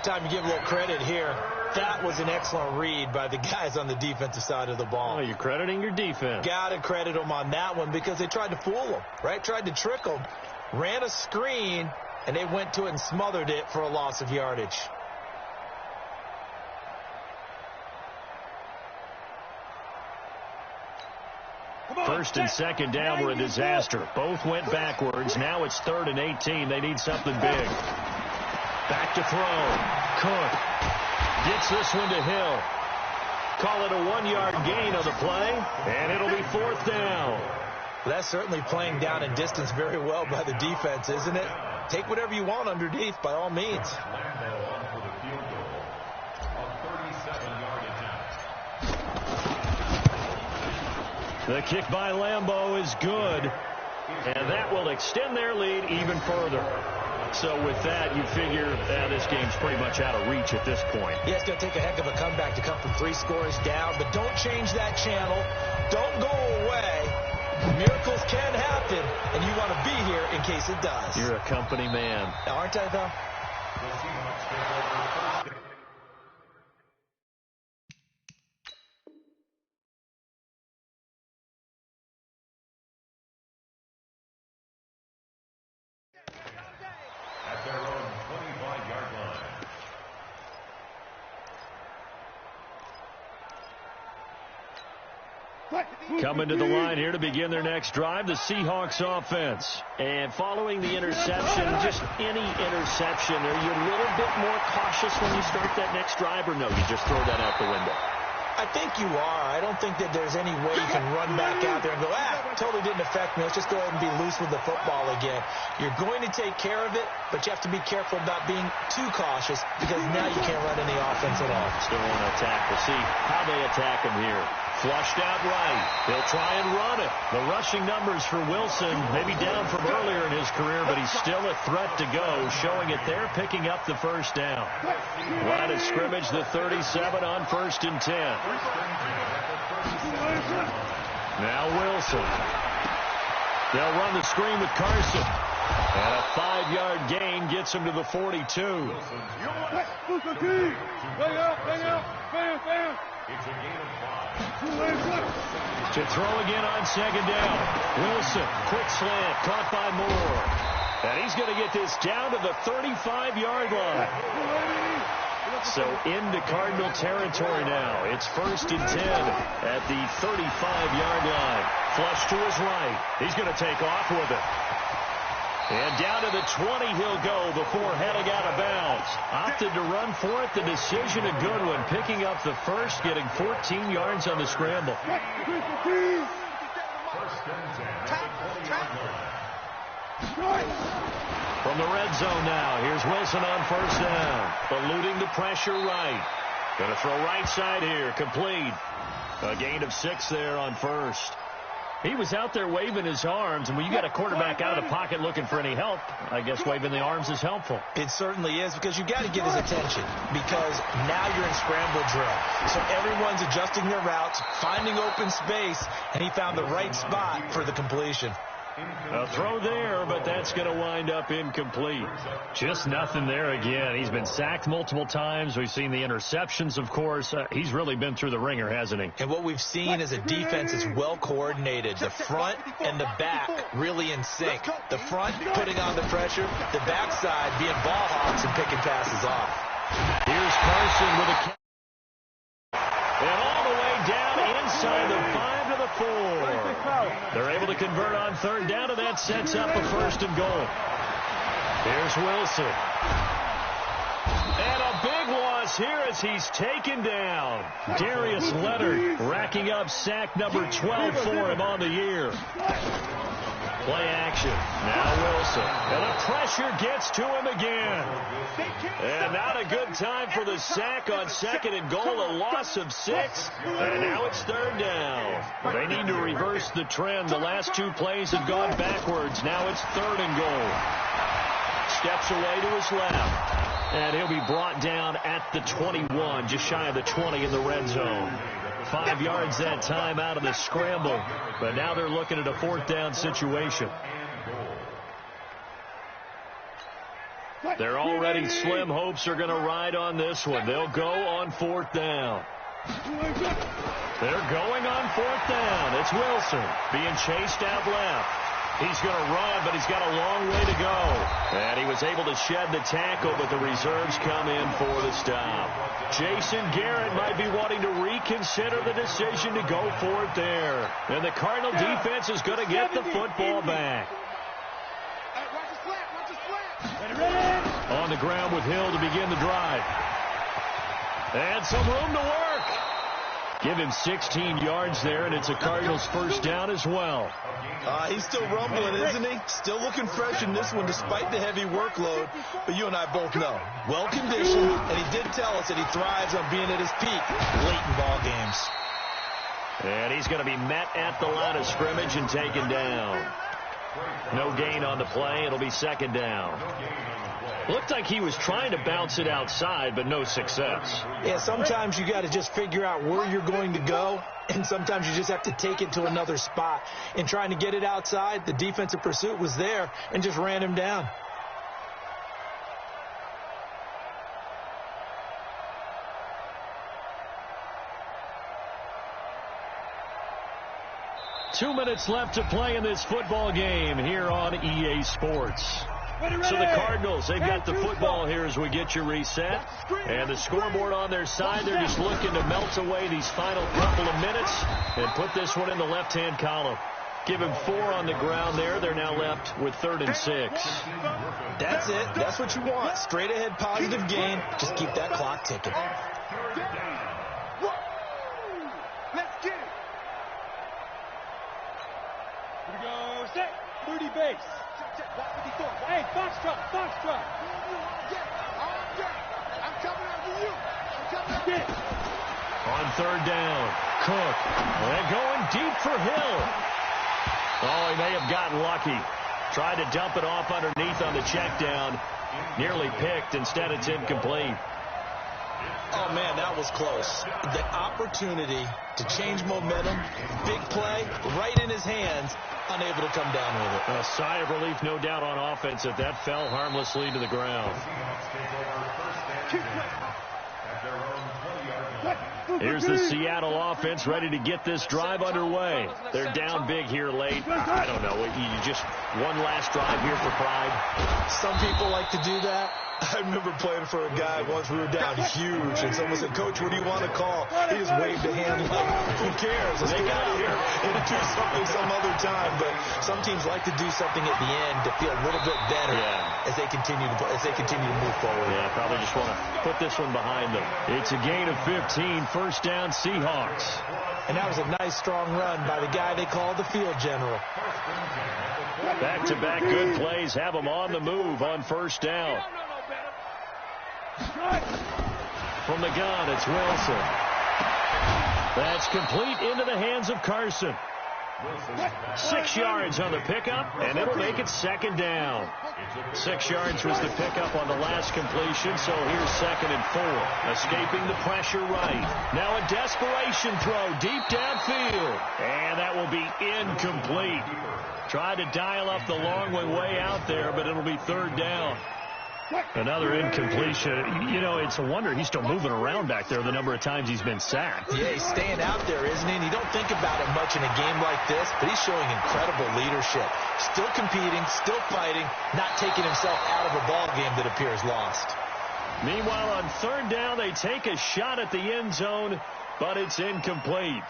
Time to give a little credit here. That was an excellent read by the guys on the defensive side of the ball. Oh, you're crediting your defense. Got to credit them on that one because they tried to fool them, right? Tried to trick them. Ran a screen, and they went to it and smothered it for a loss of yardage. First and 2nd down were a disaster. Both went backwards. Now it's 3rd and 18. They need something big. Back to throw. Cook gets this one to Hill. Call it a 1-yard gain on the play, and it'll be 4th down. That's certainly playing down in distance very well by the defense, isn't it? Take whatever you want underneath, by all means. Lambeau on for the field goal. A 37-yard attempt. The kick by Lambeau is good, and that will extend their lead even further. So with that, you figure this game's pretty much out of reach at this point. Yeah, it's going to take a heck of a comeback to come from 3 scores down, but don't change that channel. Don't go away. Miracles can happen, and you want to be here in case it does. You're a company man. Aren't I, though? Coming to the line here to begin their next drive, the Seahawks offense. And following the interception, just any interception, are you a little bit more cautious when you start that next drive, or no, you just throw that out the window? I think you are. I don't think that there's any way you can run back out there and go, totally didn't affect me. Let's just go ahead and be loose with the football again. You're going to take care of it, but you have to be careful about being too cautious because now you can't run any offense at all. Still on attack. We'll see how they attack him here. Flushed out right. He'll try and run it. The rushing numbers for Wilson, maybe down from earlier in his career, but he's still a threat to go, showing it there, picking up the first down. Line of scrimmage, the 37 on 1st and 10. Now Wilson. They'll run the screen with Carson. And a 5-yard gain gets him to the 42. It's a gain of 5. To throw again on 2nd down. Wilson, quick slant, caught by Moore. And he's going to get this down to the 35-yard line. So into Cardinal territory now. It's 1st and 10 at the 35-yard line. Flush to his right. He's going to take off with it. And down to the 20 he'll go before heading out of bounds. Opted to run for it. The decision a good one. Picking up the first, getting 14 yards on the scramble. From the red zone now, here's Wilson on 1st down. Eluding the pressure right. Going to throw right side here. Complete. A gain of 6 there on 1st. He was out there waving his arms, and when you got a quarterback out of the pocket looking for any help, I guess waving the arms is helpful. It certainly is, because you got to get his attention, because now you're in scramble drill. So everyone's adjusting their routes, finding open space, and he found the right spot for the completion. A throw there, but that's going to wind up incomplete. Just nothing there again. He's been sacked multiple times. We've seen the interceptions, of course. He's really been through the ringer, hasn't he? And what we've seen is a defense that's well coordinated. The front and the back really in sync. The front putting on the pressure, the backside being ball hawks and picking passes off. Here's Carson with a catch. And all the way down inside the 5 to the 4. They're able to convert on 3rd down, and that sets up a 1st and goal. Here's Wilson. And a big loss here as he's taken down. Darius Leonard racking up sack number 12 for him on the year. Play action. Now Wilson. And the pressure gets to him again. And not a good time for the sack on 2nd and goal. A loss of 6. And now it's 3rd down. They need to reverse the trend. The last 2 plays have gone backwards. Now it's 3rd and goal. Steps away to his left. And he'll be brought down at the 21, just shy of the 20 in the red zone. 5 yards that time out of the scramble. But now they're looking at a 4th down situation. Their already slim hopes are going to ride on this one. They'll go on 4th down. They're going on 4th down. It's Wilson being chased out left. He's going to run, but he's got a long way to go. And he was able to shed the tackle, but the reserves come in for the stop. Jason Garrett might be wanting to reconsider the decision to go for it there. And the Cardinal defense is going to get the football back. On the ground with Hill to begin the drive. And some room to work. Give him 16 yards there, and it's a Cardinals 1st down as well. He's still rumbling, isn't he? Still looking fresh in this one despite the heavy workload. But you and I both know, well-conditioned, and he did tell us that he thrives on being at his peak late in ball games. And he's going to be met at the line of scrimmage and taken down. No gain on the play. It'll be 2nd down. Looked like he was trying to bounce it outside, but no success. Yeah, sometimes you got to just figure out where you're going to go, and sometimes you just have to take it to another spot. In trying to get it outside, the defensive pursuit was there and just ran him down. Two minutes left to play in this football game here on EA Sports. So the Cardinals, they've got the football here as we get you reset. And the scoreboard on their side, they're just looking to melt away these final couple of minutes and put this one in the left-hand column. Give him 4 on the ground there. They're now left with 3rd and 6. That's it. That's what you want. Straight ahead positive gain. Just keep that clock ticking. Let's get it. Here we go. Set. Moody base. Hey, foxtrot. I'm coming after you. Get. On 3rd down, Cook. They're going deep for Hill. Oh, he may have gotten lucky. Tried to dump it off underneath on the check down. Nearly picked. Instead, it's incomplete. Oh, man, that was close. The opportunity to change momentum, big play, right in his hands, unable to come down with it. A sigh of relief, no doubt, on offense that fell harmlessly to the ground. Here's the Seattle offense ready to get this drive underway. They're down big here late. I don't know. You just one last drive here for pride. Some people like to do that. I remember playing for a guy once. We were down huge, and someone said, "Coach, what do you want to call?" He just waved a hand like, "Who cares? Let's get out of here and do something some other time." But some teams like to do something at the end to feel a little bit better as they continue to move forward. Yeah, probably just want to put this one behind them. It's a gain of 15, 1st down Seahawks. And that was a nice, strong run by the guy they called the field general. Back-to-back good plays have them on the move on 1st down. From the gun, it's Wilson. That's complete into the hands of Carson. 6 yards on the pickup, and it'll make it 2nd down. 6 yards was the pickup on the last completion, so here's 2nd and 4. Escaping the pressure right. Now a desperation throw deep downfield, and that will be incomplete. Tried to dial up the long way out there, but it'll be 3rd down. Another incompletion. You know, it's a wonder he's still moving around back there the number of times he's been sacked. Yeah, he's staying out there, isn't he? And you don't think about it much in a game like this, but he's showing incredible leadership. Still competing, still fighting, not taking himself out of a ball game that appears lost. Meanwhile, on 3rd down, they take a shot at the end zone, but it's incomplete.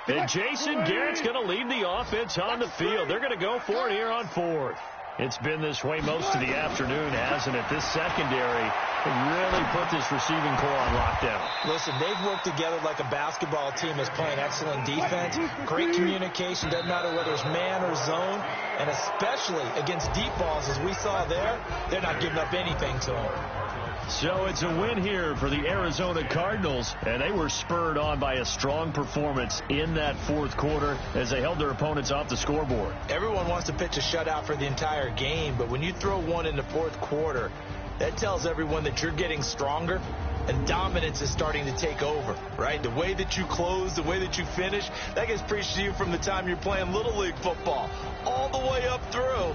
And Jason Garrett's going to lead the offense on the field. They're going to go for it here on 4th. It's been this way most of the afternoon, hasn't it? This secondary really put this receiving core on lockdown. Listen, they've worked together like a basketball team that's playing excellent defense. Great communication, doesn't matter whether it's man or zone. And especially against deep balls, as we saw there, they're not giving up anything to them. So it's a win here for the Arizona Cardinals, and they were spurred on by a strong performance in that 4th quarter as they held their opponents off the scoreboard. Everyone wants to pitch a shutout for the entire game, but when you throw one in the 4th quarter, that tells everyone that you're getting stronger and dominance is starting to take over, right? The way that you close, the way that you finish, that gets preached to you from the time you're playing Little League football all the way up through,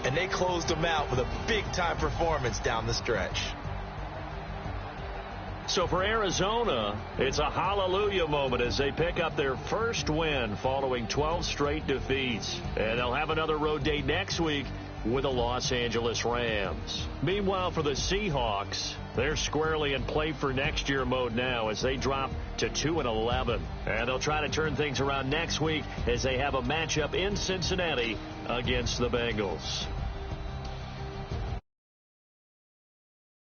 and they closed them out with a big-time performance down the stretch. So for Arizona, it's a hallelujah moment as they pick up their first win following 12 straight defeats. And they'll have another road date next week with the Los Angeles Rams. Meanwhile, for the Seahawks, they're squarely in play for next year mode now as they drop to 2-11. And they'll try to turn things around next week as they have a matchup in Cincinnati against the Bengals.